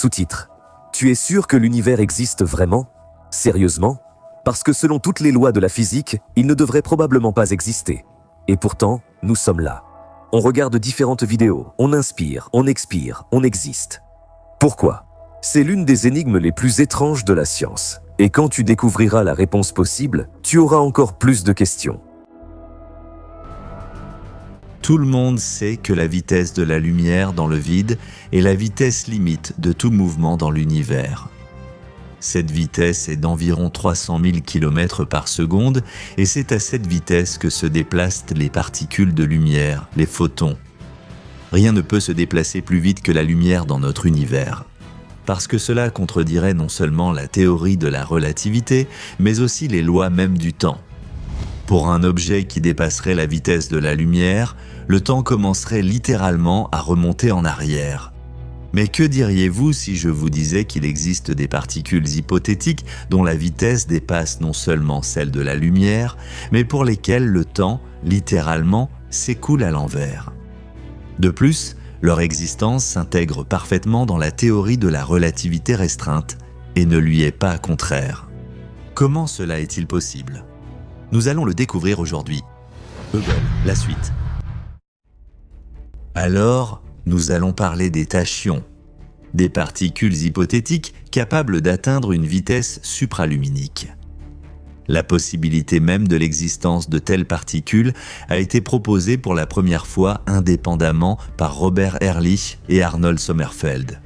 Sous-titre. Tu es sûr que l'univers existe vraiment? Sérieusement? Parce que selon toutes les lois de la physique, il ne devrait probablement pas exister. Et pourtant, nous sommes là. On regarde différentes vidéos, on inspire, on expire, on existe. Pourquoi? C'est l'une des énigmes les plus étranges de la science. Et quand tu découvriras la réponse possible, tu auras encore plus de questions. Tout le monde sait que la vitesse de la lumière dans le vide est la vitesse limite de tout mouvement dans l'univers. Cette vitesse est d'environ 300 000 km par seconde et c'est à cette vitesse que se déplacent les particules de lumière, les photons. Rien ne peut se déplacer plus vite que la lumière dans notre univers. Parce que cela contredirait non seulement la théorie de la relativité, mais aussi les lois mêmes du temps. Pour un objet qui dépasserait la vitesse de la lumière, le temps commencerait littéralement à remonter en arrière. Mais que diriez-vous si je vous disais qu'il existe des particules hypothétiques dont la vitesse dépasse non seulement celle de la lumière, mais pour lesquelles le temps, littéralement, s'écoule à l'envers? De plus, leur existence s'intègre parfaitement dans la théorie de la relativité restreinte et ne lui est pas contraire. Comment cela est-il possible? Nous allons le découvrir aujourd'hui. Hubble, la suite. Alors, nous allons parler des tachyons, des particules hypothétiques capables d'atteindre une vitesse supraluminique. La possibilité même de l'existence de telles particules a été proposée pour la première fois indépendamment par Robert Ehrlich et Arnold Sommerfeld.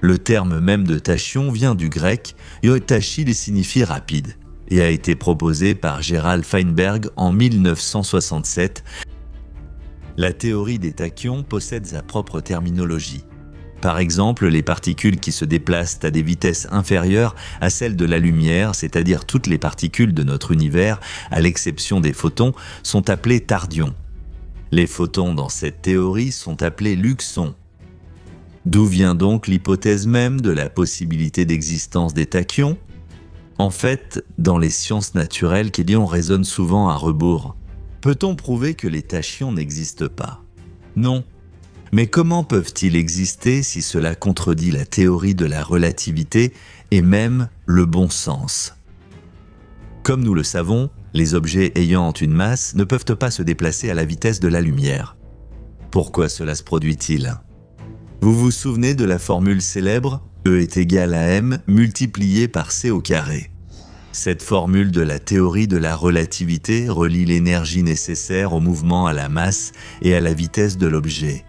Le terme même de tachyon vient du grec « iotachil » signifie rapide et a été proposé par Gerald Feinberg en 1967. La théorie des tachyons possède sa propre terminologie. Par exemple, les particules qui se déplacent à des vitesses inférieures à celles de la lumière, c'est-à-dire toutes les particules de notre univers, à l'exception des photons, sont appelées tardions. Les photons dans cette théorie sont appelés luxons. D'où vient donc l'hypothèse même de la possibilité d'existence des tachyons? En fait, dans les sciences naturelles, Kélion raisonne souvent à rebours. Peut-on prouver que les tachyons n'existent pas? Non. Mais comment peuvent-ils exister si cela contredit la théorie de la relativité et même le bon sens? Comme nous le savons, les objets ayant une masse ne peuvent pas se déplacer à la vitesse de la lumière. Pourquoi cela se produit-il? Vous vous souvenez de la formule célèbre E est égal à m multiplié par c au carré. Cette formule de la théorie de la relativité relie l'énergie nécessaire au mouvement à la masse et à la vitesse de l'objet.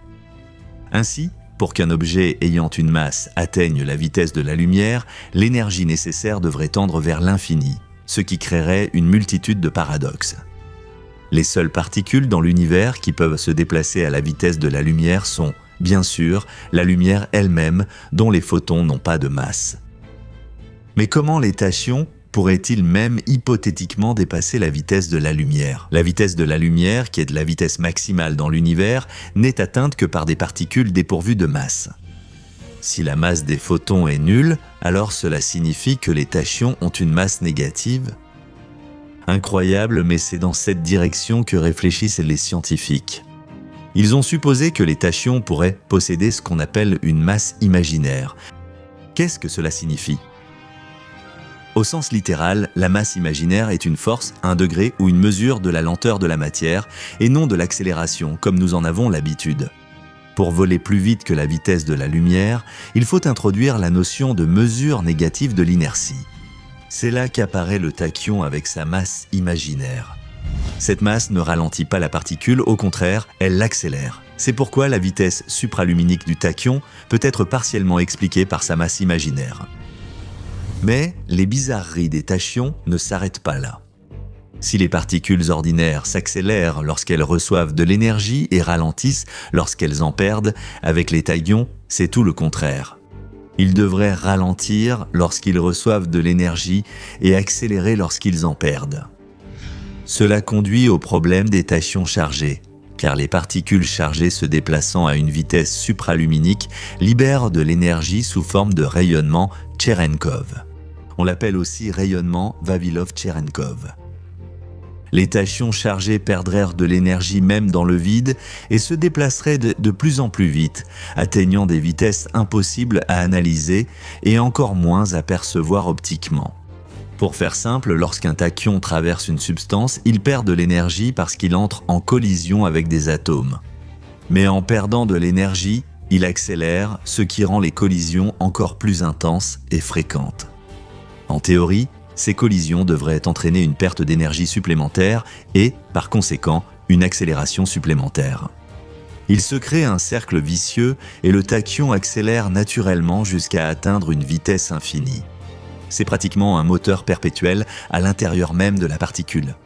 Ainsi, pour qu'un objet ayant une masse atteigne la vitesse de la lumière, l'énergie nécessaire devrait tendre vers l'infini, ce qui créerait une multitude de paradoxes. Les seules particules dans l'univers qui peuvent se déplacer à la vitesse de la lumière sont, bien sûr, la lumière elle-même, dont les photons n'ont pas de masse. Mais comment les tachyons pourrait-il même hypothétiquement dépasser la vitesse de la lumière? La vitesse de la lumière, qui est de la vitesse maximale dans l'univers, n'est atteinte que par des particules dépourvues de masse. Si la masse des photons est nulle, alors cela signifie que les tachyons ont une masse négative? Incroyable, mais c'est dans cette direction que réfléchissent les scientifiques. Ils ont supposé que les tachyons pourraient posséder ce qu'on appelle une masse imaginaire. Qu'est-ce que cela signifie? Au sens littéral, la masse imaginaire est une force, un degré ou une mesure de la lenteur de la matière et non de l'accélération comme nous en avons l'habitude. Pour voler plus vite que la vitesse de la lumière, il faut introduire la notion de mesure négative de l'inertie. C'est là qu'apparaît le tachyon avec sa masse imaginaire. Cette masse ne ralentit pas la particule, au contraire, elle l'accélère. C'est pourquoi la vitesse supraluminique du tachyon peut être partiellement expliquée par sa masse imaginaire. Mais les bizarreries des tachyons ne s'arrêtent pas là. Si les particules ordinaires s'accélèrent lorsqu'elles reçoivent de l'énergie et ralentissent lorsqu'elles en perdent, avec les tachyons, c'est tout le contraire. Ils devraient ralentir lorsqu'ils reçoivent de l'énergie et accélérer lorsqu'ils en perdent. Cela conduit au problème des tachyons chargés, car les particules chargées se déplaçant à une vitesse supraluminique libèrent de l'énergie sous forme de rayonnement Cherenkov. On l'appelle aussi rayonnement Vavilov-Cherenkov. Les tachyons chargés perdraient de l'énergie même dans le vide et se déplaceraient de plus en plus vite, atteignant des vitesses impossibles à analyser et encore moins à percevoir optiquement. Pour faire simple, lorsqu'un tachyon traverse une substance, il perd de l'énergie parce qu'il entre en collision avec des atomes. Mais en perdant de l'énergie, il accélère, ce qui rend les collisions encore plus intenses et fréquentes. En théorie, ces collisions devraient entraîner une perte d'énergie supplémentaire et, par conséquent, une accélération supplémentaire. Il se crée un cercle vicieux et le tachyon accélère naturellement jusqu'à atteindre une vitesse infinie. C'est pratiquement un moteur perpétuel à l'intérieur même de la particule.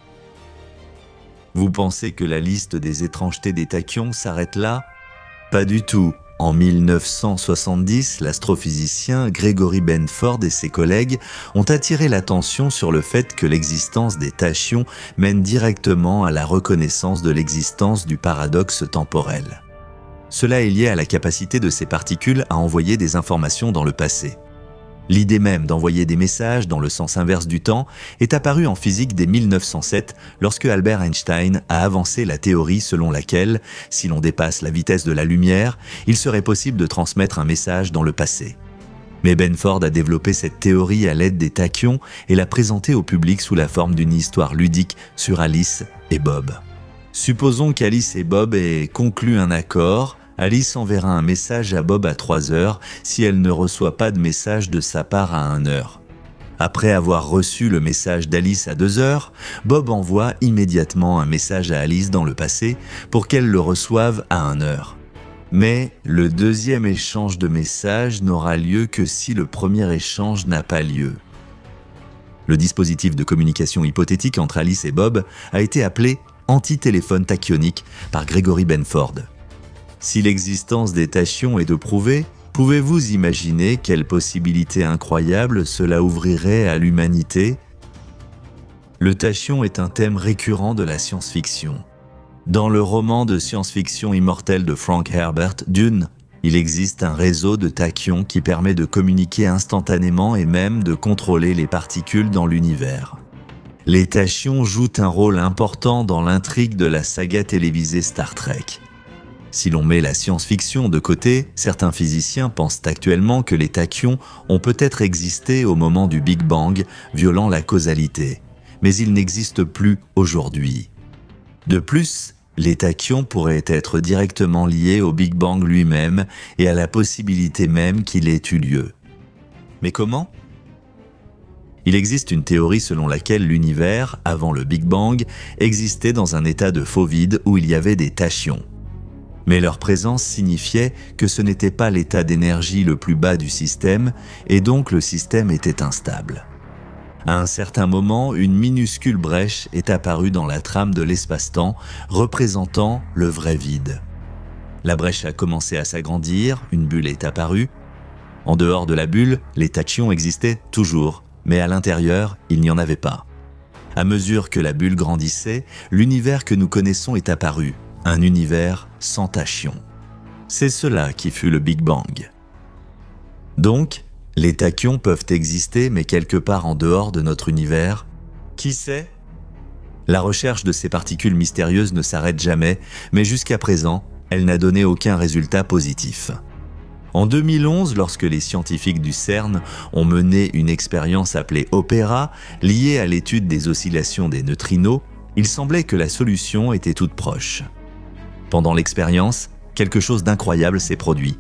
Vous pensez que la liste des étrangetés des tachyons s'arrête là? Pas du tout. En 1970, l'astrophysicien Gregory Benford et ses collègues ont attiré l'attention sur le fait que l'existence des tachyons mène directement à la reconnaissance de l'existence du paradoxe temporel. Cela est lié à la capacité de ces particules à envoyer des informations dans le passé. L'idée même d'envoyer des messages dans le sens inverse du temps est apparue en physique dès 1907 lorsque Albert Einstein a avancé la théorie selon laquelle, si l'on dépasse la vitesse de la lumière, il serait possible de transmettre un message dans le passé. Mais Benford a développé cette théorie à l'aide des tachyons et l'a présentée au public sous la forme d'une histoire ludique sur Alice et Bob. Supposons qu'Alice et Bob aient conclu un accord. Alice enverra un message à Bob à 3 heures si elle ne reçoit pas de message de sa part à 1 heure. Après avoir reçu le message d'Alice à 2 heures, Bob envoie immédiatement un message à Alice dans le passé pour qu'elle le reçoive à 1 heure. Mais le deuxième échange de messages n'aura lieu que si le premier échange n'a pas lieu. Le dispositif de communication hypothétique entre Alice et Bob a été appelé anti-téléphone tachyonique par Gregory Benford. Si l'existence des tachyons est de prouver, pouvez-vous imaginer quelle possibilité incroyable cela ouvrirait à l'humanité? Le tachyon est un thème récurrent de la science-fiction. Dans le roman de science-fiction immortel de Frank Herbert, Dune, il existe un réseau de tachyons qui permet de communiquer instantanément et même de contrôler les particules dans l'univers. Les tachyons jouent un rôle important dans l'intrigue de la saga télévisée Star Trek. Si l'on met la science-fiction de côté, certains physiciens pensent actuellement que les tachyons ont peut-être existé au moment du Big Bang, violant la causalité. Mais ils n'existent plus aujourd'hui. De plus, les tachyons pourraient être directement liés au Big Bang lui-même et à la possibilité même qu'il ait eu lieu. Mais comment ? Il existe une théorie selon laquelle l'univers, avant le Big Bang, existait dans un état de faux vide où il y avait des tachyons. Mais leur présence signifiait que ce n'était pas l'état d'énergie le plus bas du système, et donc le système était instable. À un certain moment, une minuscule brèche est apparue dans la trame de l'espace-temps, représentant le vrai vide. La brèche a commencé à s'agrandir, une bulle est apparue. En dehors de la bulle, les tachyons existaient toujours, mais à l'intérieur, il n'y en avait pas. À mesure que la bulle grandissait, l'univers que nous connaissons est apparu. Un univers sans tachyons. C'est cela qui fut le Big Bang. Donc, les tachyons peuvent exister, mais quelque part en dehors de notre univers. Qui sait ? La recherche de ces particules mystérieuses ne s'arrête jamais, mais jusqu'à présent, elle n'a donné aucun résultat positif. En 2011, lorsque les scientifiques du CERN ont mené une expérience appelée Opera, liée à l'étude des oscillations des neutrinos, il semblait que la solution était toute proche. Pendant l'expérience, quelque chose d'incroyable s'est produit.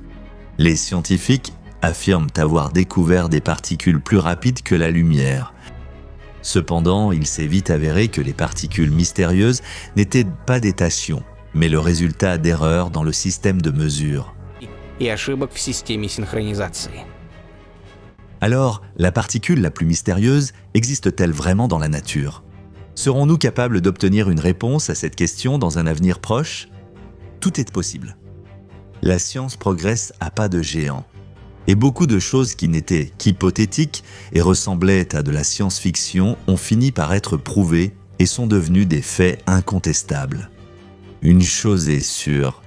Les scientifiques affirment avoir découvert des particules plus rapides que la lumière. Cependant, il s'est vite avéré que les particules mystérieuses n'étaient pas des tachyons, mais le résultat d'erreurs dans le système de mesure. И ошибок в системе синхронизации. Alors, la particule la plus mystérieuse existe-t-elle vraiment dans la nature ? Serons-nous capables d'obtenir une réponse à cette question dans un avenir proche ? Tout est possible. La science progresse à pas de géant. Et beaucoup de choses qui n'étaient qu'hypothétiques et ressemblaient à de la science-fiction ont fini par être prouvées et sont devenues des faits incontestables. Une chose est sûre.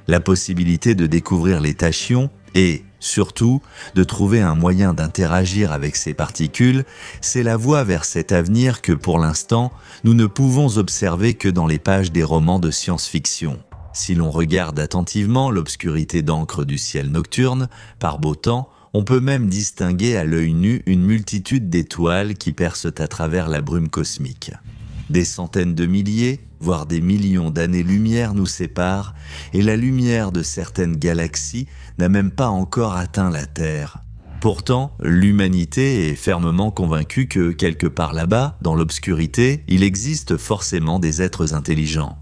La possibilité de découvrir les tachyons est, Surtout, de trouver un moyen d'interagir avec ces particules, c'est la voie vers cet avenir que pour l'instant, nous ne pouvons observer que dans les pages des romans de science-fiction. Si l'on regarde attentivement l'obscurité d'encre du ciel nocturne, par beau temps, on peut même distinguer à l'œil nu une multitude d'étoiles qui percent à travers la brume cosmique. Des centaines de milliers, voire des millions d'années-lumière nous séparent, et la lumière de certaines galaxies n'a même pas encore atteint la Terre. Pourtant, l'humanité est fermement convaincue que quelque part là-bas, dans l'obscurité, il existe forcément des êtres intelligents.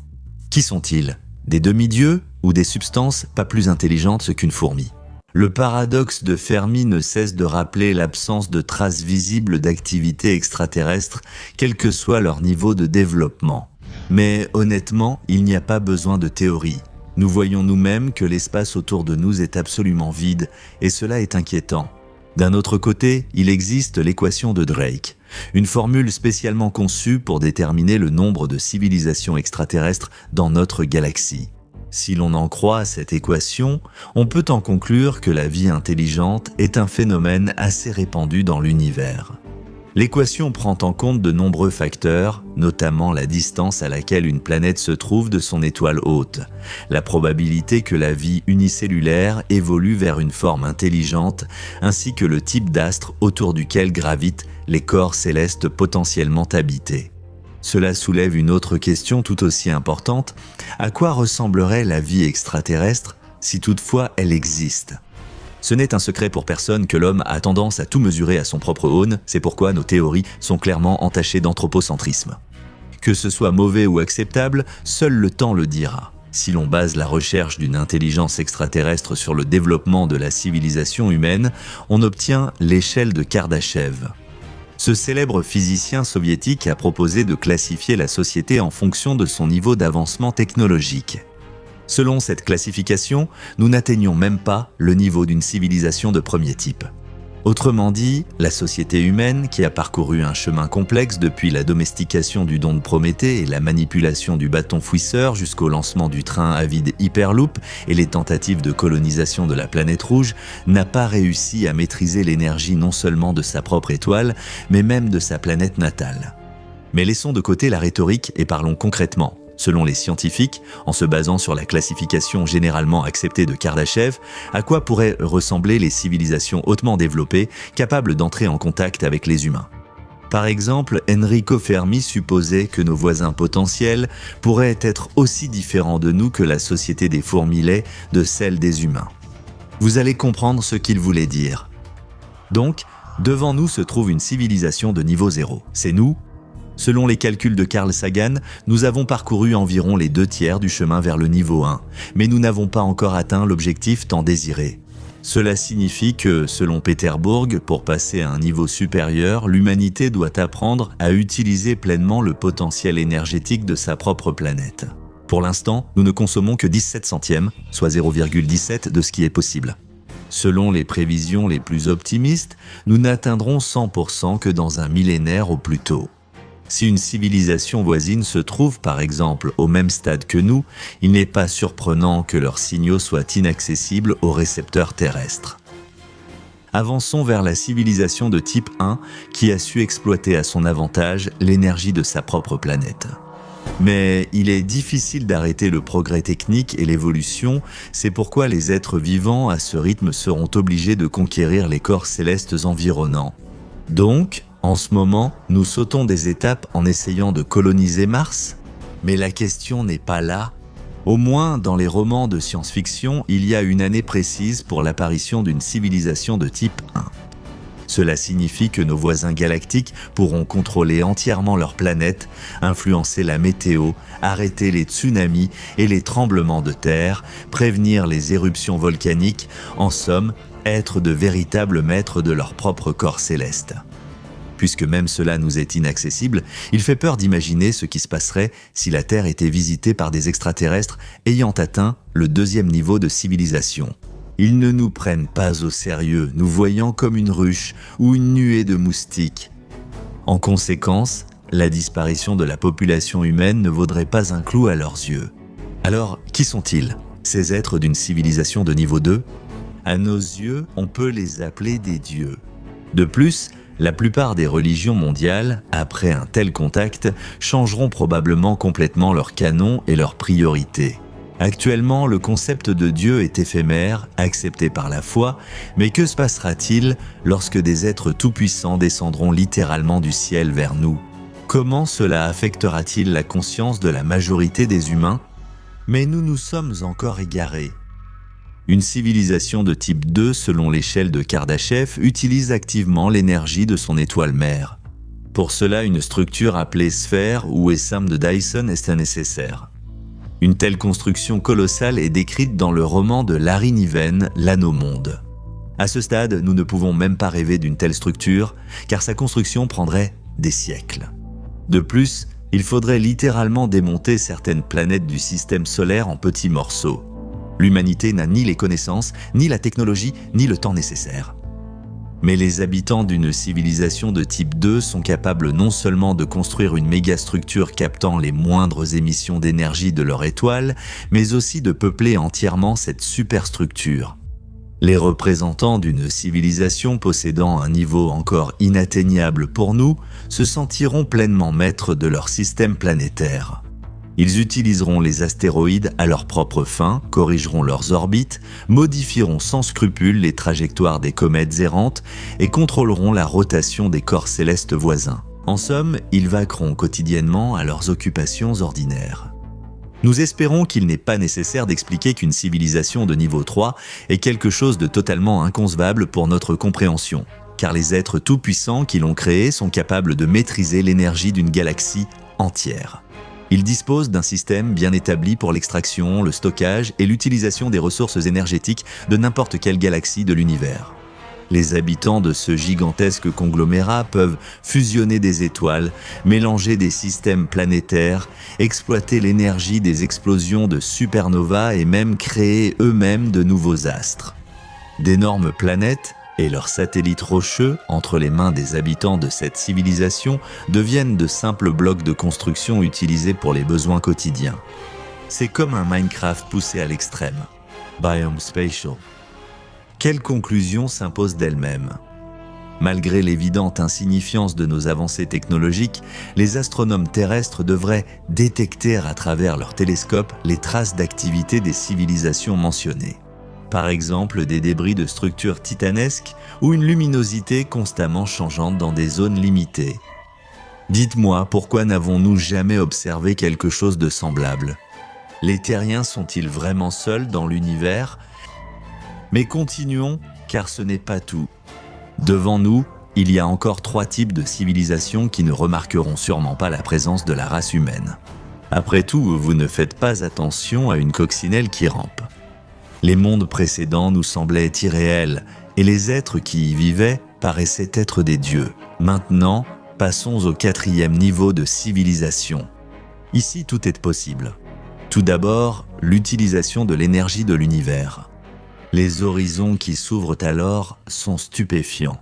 Qui sont-ils ? Des demi-dieux ou des substances pas plus intelligentes qu'une fourmi ? Le paradoxe de Fermi ne cesse de rappeler l'absence de traces visibles d'activité extraterrestre, quel que soit leur niveau de développement. Mais honnêtement, il n'y a pas besoin de théorie. Nous voyons nous-mêmes que l'espace autour de nous est absolument vide, et cela est inquiétant. D'un autre côté, il existe l'équation de Drake, une formule spécialement conçue pour déterminer le nombre de civilisations extraterrestres dans notre galaxie. Si l'on en croit cette équation, on peut en conclure que la vie intelligente est un phénomène assez répandu dans l'univers. L'équation prend en compte de nombreux facteurs, notamment la distance à laquelle une planète se trouve de son étoile hôte, la probabilité que la vie unicellulaire évolue vers une forme intelligente, ainsi que le type d'astre autour duquel gravitent les corps célestes potentiellement habités. Cela soulève une autre question tout aussi importante. À quoi ressemblerait la vie extraterrestre si toutefois elle existe ? Ce n'est un secret pour personne que l'homme a tendance à tout mesurer à son propre aune, c'est pourquoi nos théories sont clairement entachées d'anthropocentrisme. Que ce soit mauvais ou acceptable, seul le temps le dira. Si l'on base la recherche d'une intelligence extraterrestre sur le développement de la civilisation humaine, on obtient l'échelle de Kardashev. Ce célèbre physicien soviétique a proposé de classifier la société en fonction de son niveau d'avancement technologique. Selon cette classification, nous n'atteignons même pas le niveau d'une civilisation de premier type. Autrement dit, la société humaine, qui a parcouru un chemin complexe depuis la domestication du don de Prométhée et la manipulation du bâton fouisseur jusqu'au lancement du train à vide Hyperloop et les tentatives de colonisation de la planète rouge, n'a pas réussi à maîtriser l'énergie non seulement de sa propre étoile, mais même de sa planète natale. Mais laissons de côté la rhétorique et parlons concrètement. Selon les scientifiques, en se basant sur la classification généralement acceptée de Kardashev, à quoi pourraient ressembler les civilisations hautement développées capables d'entrer en contact avec les humains ? Par exemple, Enrico Fermi supposait que nos voisins potentiels pourraient être aussi différents de nous que la société des fourmis l'est de celle des humains. Vous allez comprendre ce qu'il voulait dire. Donc, devant nous se trouve une civilisation de niveau 0. C'est nous. Selon les calculs de Carl Sagan, nous avons parcouru environ les 2/3 du chemin vers le niveau 1, mais nous n'avons pas encore atteint l'objectif tant désiré. Cela signifie que, selon Peterbourg, pour passer à un niveau supérieur, l'humanité doit apprendre à utiliser pleinement le potentiel énergétique de sa propre planète. Pour l'instant, nous ne consommons que 17 centièmes, soit 0,17 de ce qui est possible. Selon les prévisions les plus optimistes, nous n'atteindrons 100% que dans un millénaire au plus tôt. Si une civilisation voisine se trouve par exemple au même stade que nous, il n'est pas surprenant que leurs signaux soient inaccessibles aux récepteurs terrestres. Avançons vers la civilisation de type 1 qui a su exploiter à son avantage l'énergie de sa propre planète. Mais il est difficile d'arrêter le progrès technique et l'évolution, c'est pourquoi les êtres vivants à ce rythme seront obligés de conquérir les corps célestes environnants. Donc, en ce moment, nous sautons des étapes en essayant de coloniser Mars ? Mais la question n'est pas là. Au moins, dans les romans de science-fiction, il y a une année précise pour l'apparition d'une civilisation de type 1. Cela signifie que nos voisins galactiques pourront contrôler entièrement leur planète, influencer la météo, arrêter les tsunamis et les tremblements de terre, prévenir les éruptions volcaniques, en somme, être de véritables maîtres de leur propre corps céleste. Puisque même cela nous est inaccessible, il fait peur d'imaginer ce qui se passerait si la Terre était visitée par des extraterrestres ayant atteint le 2e niveau de civilisation. Ils ne nous prennent pas au sérieux, nous voyant comme une ruche ou une nuée de moustiques. En conséquence, la disparition de la population humaine ne vaudrait pas un clou à leurs yeux. Alors, qui sont-ils, ces êtres d'une civilisation de niveau 2 ? À nos yeux, on peut les appeler des dieux. De plus, la plupart des religions mondiales, après un tel contact, changeront probablement complètement leurs canons et leurs priorités. Actuellement, le concept de Dieu est éphémère, accepté par la foi, mais que se passera-t-il lorsque des êtres tout-puissants descendront littéralement du ciel vers nous? Comment cela affectera-t-il la conscience de la majorité des humains? Mais nous nous sommes encore égarés. Une civilisation de type 2, selon l'échelle de Kardashev, utilise activement l'énergie de son étoile mère. Pour cela, une structure appelée sphère ou essaim de Dyson est nécessaire. Une telle construction colossale est décrite dans le roman de Larry Niven, L'Anneau-Monde. À ce stade, nous ne pouvons même pas rêver d'une telle structure, car sa construction prendrait des siècles. De plus, il faudrait littéralement démonter certaines planètes du système solaire en petits morceaux. L'humanité n'a ni les connaissances, ni la technologie, ni le temps nécessaire. Mais les habitants d'une civilisation de type 2 sont capables non seulement de construire une mégastructure captant les moindres émissions d'énergie de leur étoile, mais aussi de peupler entièrement cette superstructure. Les représentants d'une civilisation possédant un niveau encore inatteignable pour nous se sentiront pleinement maîtres de leur système planétaire. Ils utiliseront les astéroïdes à leurs propres fins, corrigeront leurs orbites, modifieront sans scrupule les trajectoires des comètes errantes et contrôleront la rotation des corps célestes voisins. En somme, ils vaqueront quotidiennement à leurs occupations ordinaires. Nous espérons qu'il n'est pas nécessaire d'expliquer qu'une civilisation de niveau 3 est quelque chose de totalement inconcevable pour notre compréhension, car les êtres tout-puissants qui l'ont créée sont capables de maîtriser l'énergie d'une galaxie entière. Ils disposent d'un système bien établi pour l'extraction, le stockage et l'utilisation des ressources énergétiques de n'importe quelle galaxie de l'univers. Les habitants de ce gigantesque conglomérat peuvent fusionner des étoiles, mélanger des systèmes planétaires, exploiter l'énergie des explosions de supernovas et même créer eux-mêmes de nouveaux astres. D'énormes planètes et leurs satellites rocheux, entre les mains des habitants de cette civilisation, deviennent de simples blocs de construction utilisés pour les besoins quotidiens. C'est comme un Minecraft poussé à l'extrême. Biome Spatial. Quelle conclusion s'impose d'elle-même? Malgré l'évidente insignifiance de nos avancées technologiques, les astronomes terrestres devraient détecter à travers leurs télescopes les traces d'activité des civilisations mentionnées. Par exemple, des débris de structures titanesques ou une luminosité constamment changeante dans des zones limitées. Dites-moi, pourquoi n'avons-nous jamais observé quelque chose de semblable? Les terriens sont-ils vraiment seuls dans l'univers? Mais continuons, car ce n'est pas tout. Devant nous, il y a encore 3 types de civilisations qui ne remarqueront sûrement pas la présence de la race humaine. Après tout, vous ne faites pas attention à une coccinelle qui rampe. Les mondes précédents nous semblaient irréels et les êtres qui y vivaient paraissaient être des dieux. Maintenant, passons au 4e niveau de civilisation. Ici, tout est possible. Tout d'abord, l'utilisation de l'énergie de l'univers. Les horizons qui s'ouvrent alors sont stupéfiants.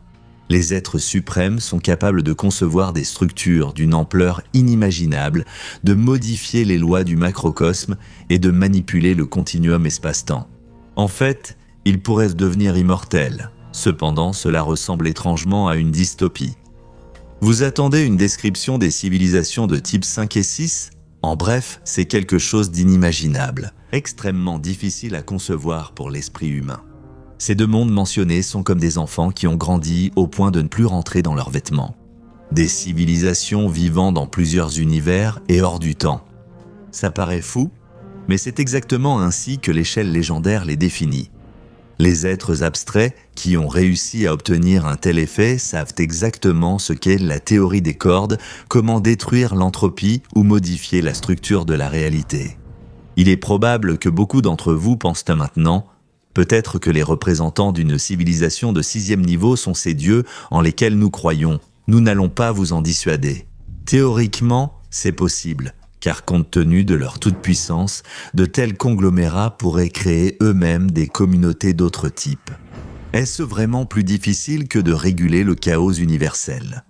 Les êtres suprêmes sont capables de concevoir des structures d'une ampleur inimaginable, de modifier les lois du macrocosme et de manipuler le continuum espace-temps. En fait, ils pourraient devenir immortels. Cependant, cela ressemble étrangement à une dystopie. Vous attendez une description des civilisations de type 5 et 6 ? En bref, c'est quelque chose d'inimaginable, extrêmement difficile à concevoir pour l'esprit humain. Ces 2 mondes mentionnés sont comme des enfants qui ont grandi au point de ne plus rentrer dans leurs vêtements. Des civilisations vivant dans plusieurs univers et hors du temps. Ça paraît fou, mais c'est exactement ainsi que l'échelle légendaire les définit. Les êtres abstraits qui ont réussi à obtenir un tel effet savent exactement ce qu'est la théorie des cordes, comment détruire l'entropie ou modifier la structure de la réalité. Il est probable que beaucoup d'entre vous pensent maintenant, peut-être que les représentants d'une civilisation de 6e niveau sont ces dieux en lesquels nous croyons. Nous n'allons pas vous en dissuader. Théoriquement, c'est possible. Car compte tenu de leur toute-puissance, de tels conglomérats pourraient créer eux-mêmes des communautés d'autres types. Est-ce vraiment plus difficile que de réguler le chaos universel?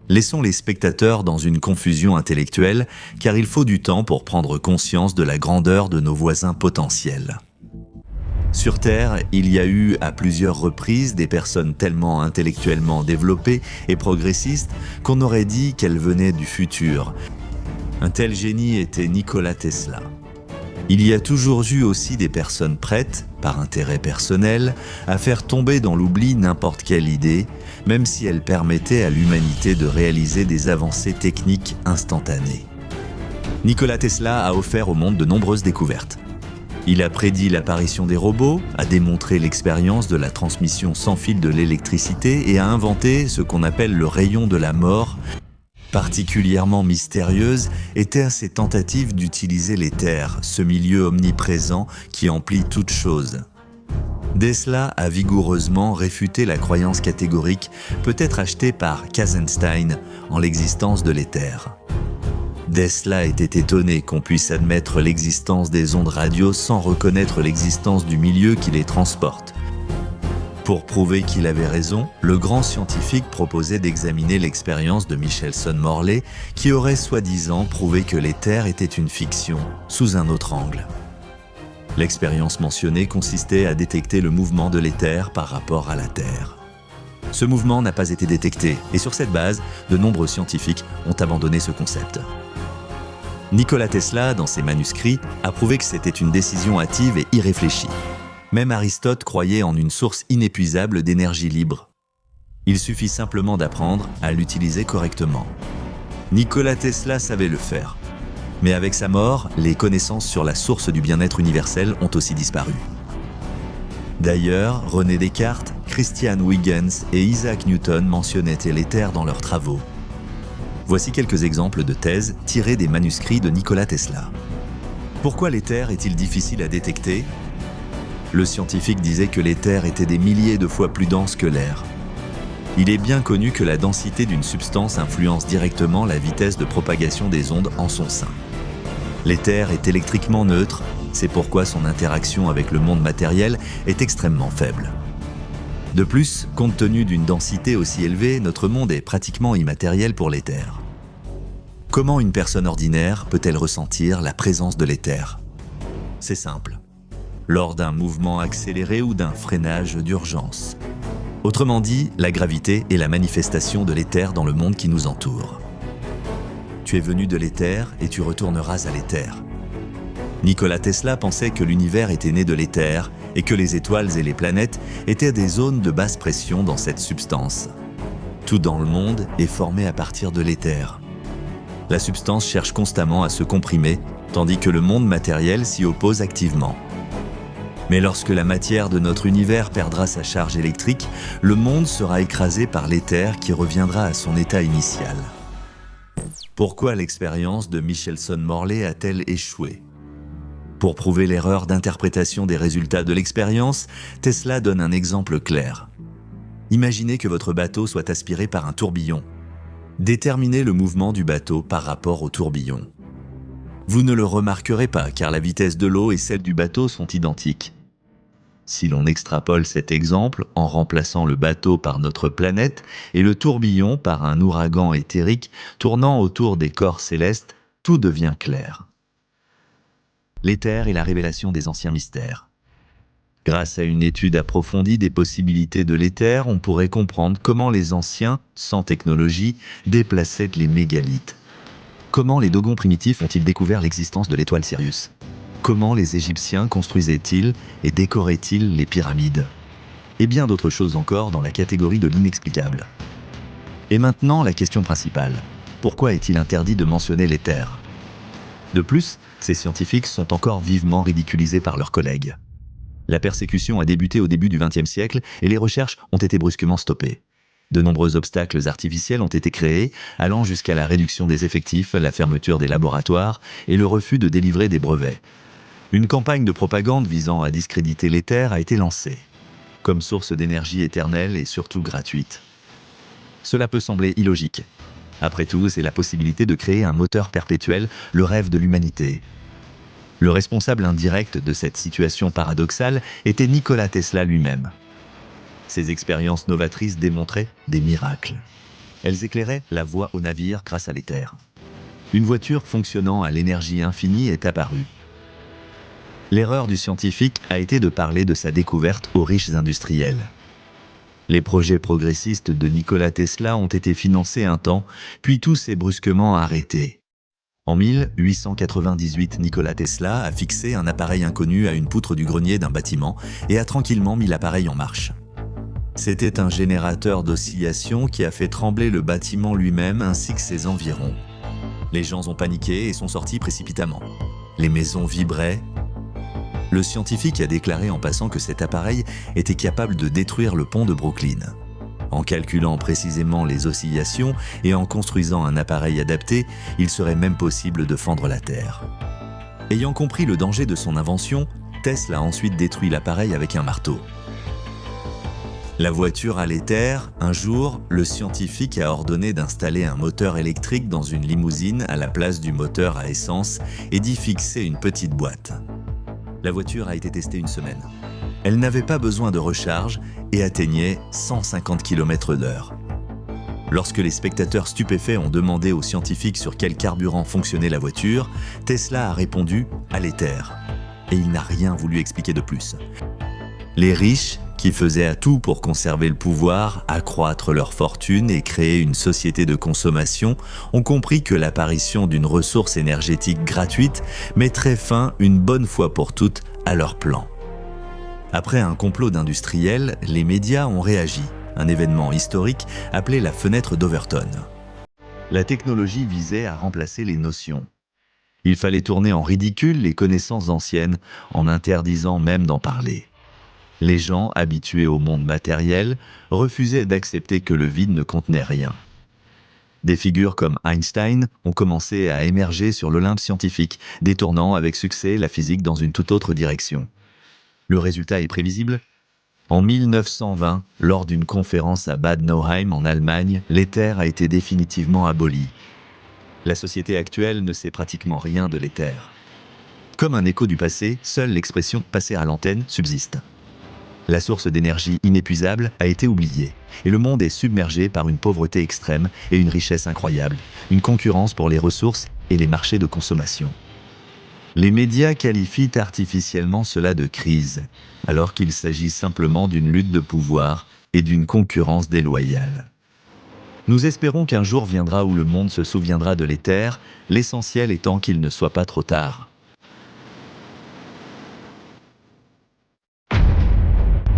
Laissons les spectateurs dans une confusion intellectuelle, car il faut du temps pour prendre conscience de la grandeur de nos voisins potentiels. Sur Terre, il y a eu à plusieurs reprises des personnes tellement intellectuellement développées et progressistes qu'on aurait dit qu'elles venaient du futur. Un tel génie était Nikola Tesla. Il y a toujours eu aussi des personnes prêtes, par intérêt personnel, à faire tomber dans l'oubli n'importe quelle idée, même si elle permettait à l'humanité de réaliser des avancées techniques instantanées. Nikola Tesla a offert au monde de nombreuses découvertes. Il a prédit l'apparition des robots, a démontré l'expérience de la transmission sans fil de l'électricité et a inventé ce qu'on appelle le rayon de la mort. Particulièrement mystérieuse étaient ses tentatives d'utiliser l'éther, ce milieu omniprésent qui emplit toute chose. Tesla a vigoureusement réfuté la croyance catégorique, peut-être achetée par Kazenstein, en l'existence de l'éther. Tesla était étonné qu'on puisse admettre l'existence des ondes radio sans reconnaître l'existence du milieu qui les transporte. Pour prouver qu'il avait raison, le grand scientifique proposait d'examiner l'expérience de Michelson-Morley qui aurait soi-disant prouvé que l'éther était une fiction, sous un autre angle. L'expérience mentionnée consistait à détecter le mouvement de l'éther par rapport à la Terre. Ce mouvement n'a pas été détecté et sur cette base, de nombreux scientifiques ont abandonné ce concept. Nikola Tesla, dans ses manuscrits, a prouvé que c'était une décision hâtive et irréfléchie. Même Aristote croyait en une source inépuisable d'énergie libre. Il suffit simplement d'apprendre à l'utiliser correctement. Nikola Tesla savait le faire. Mais avec sa mort, les connaissances sur la source du bien-être universel ont aussi disparu. D'ailleurs, René Descartes, Christian Huygens et Isaac Newton mentionnaient l'éther dans leurs travaux. Voici quelques exemples de thèses tirées des manuscrits de Nikola Tesla. Pourquoi l'éther est-il difficile à détecter ? Le scientifique disait que l'éther était des milliers de fois plus dense que l'air. Il est bien connu que la densité d'une substance influence directement la vitesse de propagation des ondes en son sein. L'éther est électriquement neutre, c'est pourquoi son interaction avec le monde matériel est extrêmement faible. De plus, compte tenu d'une densité aussi élevée, notre monde est pratiquement immatériel pour l'éther. Comment une personne ordinaire peut-elle ressentir la présence de l'éther ? C'est simple. Lors d'un mouvement accéléré ou d'un freinage d'urgence. Autrement dit, la gravité est la manifestation de l'éther dans le monde qui nous entoure. Tu es venu de l'éther et tu retourneras à l'éther. Nikola Tesla pensait que l'univers était né de l'éther et que les étoiles et les planètes étaient des zones de basse pression dans cette substance. Tout dans le monde est formé à partir de l'éther. La substance cherche constamment à se comprimer, tandis que le monde matériel s'y oppose activement. Mais lorsque la matière de notre univers perdra sa charge électrique, le monde sera écrasé par l'éther qui reviendra à son état initial. Pourquoi l'expérience de Michelson-Morley a-t-elle échoué ? Pour prouver l'erreur d'interprétation des résultats de l'expérience, Tesla donne un exemple clair. Imaginez que votre bateau soit aspiré par un tourbillon. Déterminez le mouvement du bateau par rapport au tourbillon. Vous ne le remarquerez pas car la vitesse de l'eau et celle du bateau sont identiques. Si l'on extrapole cet exemple en remplaçant le bateau par notre planète et le tourbillon par un ouragan éthérique tournant autour des corps célestes, tout devient clair. L'éther est la révélation des anciens mystères. Grâce à une étude approfondie des possibilités de l'éther, on pourrait comprendre comment les anciens, sans technologie, déplaçaient les mégalithes. Comment les Dogons primitifs ont-ils découvert l'existence de l'étoile Sirius ? Comment les Égyptiens construisaient-ils et décoraient-ils les pyramides ? Et bien d'autres choses encore dans la catégorie de l'inexplicable. Et maintenant, la question principale. Pourquoi est-il interdit de mentionner l'éther ? De plus, ces scientifiques sont encore vivement ridiculisés par leurs collègues. La persécution a débuté au début du XXe siècle et les recherches ont été brusquement stoppées. De nombreux obstacles artificiels ont été créés, allant jusqu'à la réduction des effectifs, la fermeture des laboratoires et le refus de délivrer des brevets. Une campagne de propagande visant à discréditer l'éther a été lancée, comme source d'énergie éternelle et surtout gratuite. Cela peut sembler illogique. Après tout, c'est la possibilité de créer un moteur perpétuel, le rêve de l'humanité. Le responsable indirect de cette situation paradoxale était Nikola Tesla lui-même. Ses expériences novatrices démontraient des miracles. Elles éclairaient la voie au navire grâce à l'éther. Une voiture fonctionnant à l'énergie infinie est apparue. L'erreur du scientifique a été de parler de sa découverte aux riches industriels. Les projets progressistes de Nikola Tesla ont été financés un temps, puis tout s'est brusquement arrêté. En 1898, Nikola Tesla a fixé un appareil inconnu à une poutre du grenier d'un bâtiment et a tranquillement mis l'appareil en marche. C'était un générateur d'oscillation qui a fait trembler le bâtiment lui-même ainsi que ses environs. Les gens ont paniqué et sont sortis précipitamment. Les maisons vibraient. Le scientifique a déclaré en passant que cet appareil était capable de détruire le pont de Brooklyn. En calculant précisément les oscillations et en construisant un appareil adapté, il serait même possible de fendre la Terre. Ayant compris le danger de son invention, Tesla a ensuite détruit l'appareil avec un marteau. La voiture à l'éther, un jour, le scientifique a ordonné d'installer un moteur électrique dans une limousine à la place du moteur à essence et d'y fixer une petite boîte. La voiture a été testée une semaine. Elle n'avait pas besoin de recharge et atteignait 150 km/h. Lorsque les spectateurs stupéfaits ont demandé aux scientifiques sur quel carburant fonctionnait la voiture, Tesla a répondu à l'éther. Et il n'a rien voulu expliquer de plus. Les riches, qui faisaient à tout pour conserver le pouvoir, accroître leur fortune et créer une société de consommation, ont compris que l'apparition d'une ressource énergétique gratuite mettrait fin une bonne fois pour toutes à leur plan. Après un complot d'industriels, les médias ont réagi, un événement historique appelé la fenêtre d'Overton. La technologie visait à remplacer les notions. Il fallait tourner en ridicule les connaissances anciennes en interdisant même d'en parler. Les gens, habitués au monde matériel, refusaient d'accepter que le vide ne contenait rien. Des figures comme Einstein ont commencé à émerger sur l'Olympe scientifique, détournant avec succès la physique dans une toute autre direction. Le résultat est prévisible. En 1920, lors d'une conférence à Bad Nauheim en Allemagne, l'éther a été définitivement aboli. La société actuelle ne sait pratiquement rien de l'éther. Comme un écho du passé, seule l'expression « passer à l'antenne » subsiste. La source d'énergie inépuisable a été oubliée, et le monde est submergé par une pauvreté extrême et une richesse incroyable, une concurrence pour les ressources et les marchés de consommation. Les médias qualifient artificiellement cela de crise, alors qu'il s'agit simplement d'une lutte de pouvoir et d'une concurrence déloyale. Nous espérons qu'un jour viendra où le monde se souviendra de l'éther, l'essentiel étant qu'il ne soit pas trop tard.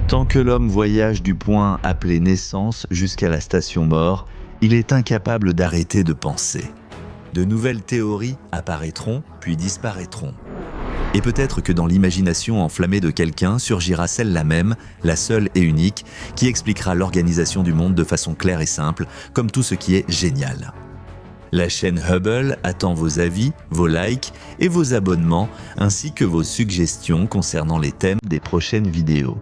Tant que l'homme voyage du point appelé naissance jusqu'à la station mort, il est incapable d'arrêter de penser. De nouvelles théories apparaîtront, puis disparaîtront. Et peut-être que dans l'imagination enflammée de quelqu'un surgira celle-là même, la seule et unique, qui expliquera l'organisation du monde de façon claire et simple, comme tout ce qui est génial. La chaîne Hubble attend vos avis, vos likes et vos abonnements, ainsi que vos suggestions concernant les thèmes des prochaines vidéos.